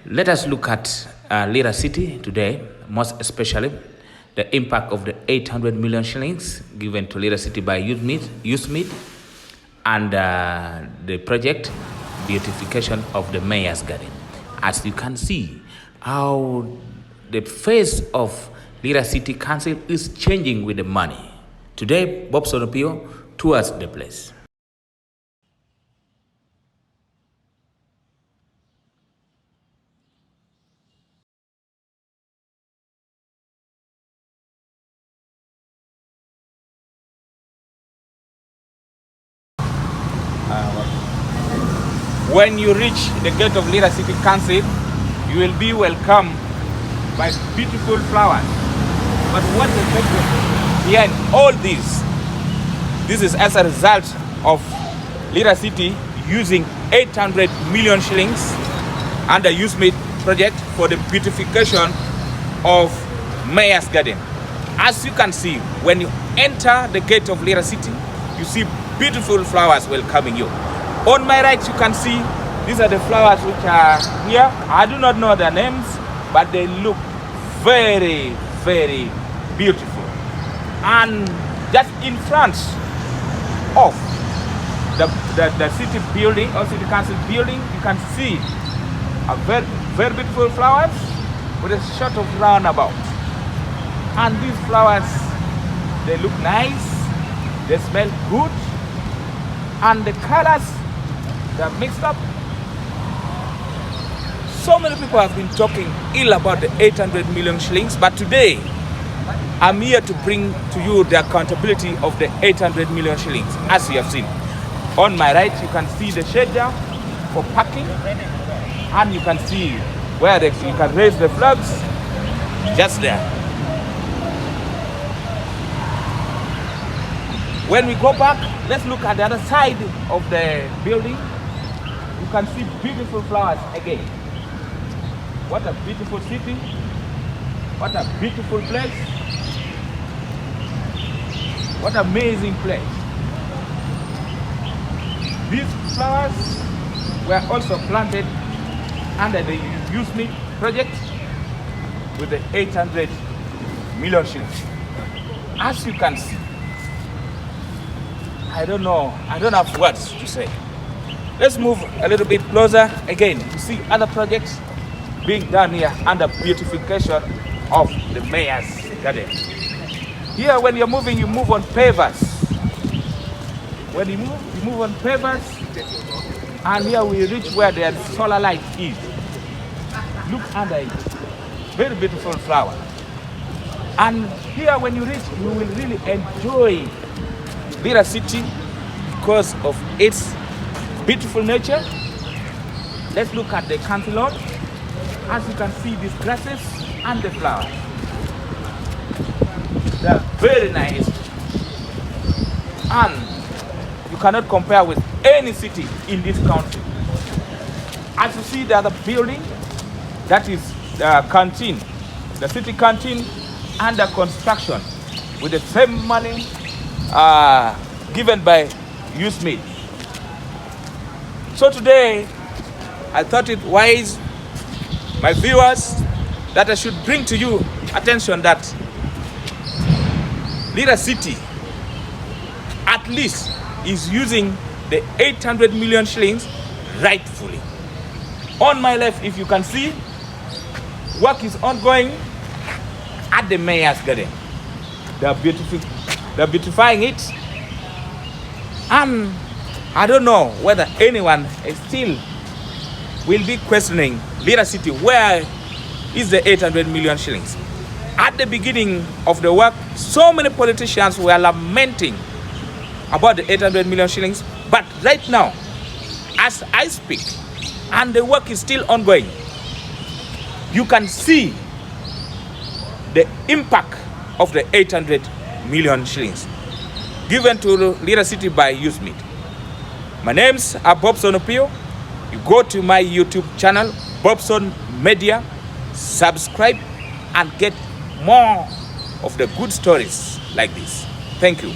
Let us look at Lira City today, most especially the impact of the 800 million shillings given to Lira City by Youth and the project beautification of the mayor's garden. As you can see, how the face of Lira City Council is changing with the money. Today, Bobson tours the place. When you reach the gate of Lira City Council, you will be welcomed by beautiful flowers. But what is behind all this? This is as a result of Lira City using 800 million shillings under Youth project for the beautification of Mayor's Garden. As you can see, when you enter the gate of Lira City, you see beautiful flowers welcoming you. On my right, you can see these are the flowers which are here. I do not know their names, but they look very, very beautiful. And just in front of the city building or city council building, you can see a very, very beautiful flowers with a sort of roundabout. And these flowers, they look nice, they smell good, and the colors, they're mixed up. So many people have been talking ill about the 800 million shillings, but today I'm here to bring to you the accountability of the 800 million shillings, as you have seen. On my right, you can see the shed there for parking, and you can see where you can raise the flags just there. When we go back, let's look at the other side of the building. You can see beautiful flowers again. What a beautiful city. What a beautiful place. What an amazing place. These flowers were also planted under the Youth project with the 800 million shillings. As you can see, I don't have words to say. Let's move a little bit closer again to see other projects being done here under beautification of the mayor's garden. Here, when you're moving, you move on pavers. When you move on pavers, and here we reach where the solar light is. Look under it. Very beautiful flower. And here, when you reach, you will really enjoy Lira City because of its beautiful nature. Let's look at the council lawn. As you can see, these grasses and the flowers, they are very nice, and you cannot compare with any city in this country. As you see, the other building, that is the canteen, the city canteen, under construction with the same money given by Youth. So today, I thought it wise, my viewers, that I should bring to you attention that Lira City at least is using the 800 million shillings rightfully. On my left, if you can see, work is ongoing at the mayor's garden. They're beautifying it, and I don't know whether anyone still will be questioning Lira City, where is the 800 million shillings? At the beginning of the work, so many politicians were lamenting about the 800 million shillings, but right now, as I speak, and the work is still ongoing, you can see the impact of the 800 million shillings given to Lira City by Youth. My name's Bobson. You go to my YouTube channel, Bobson Media, subscribe and get more of the good stories like this. Thank you.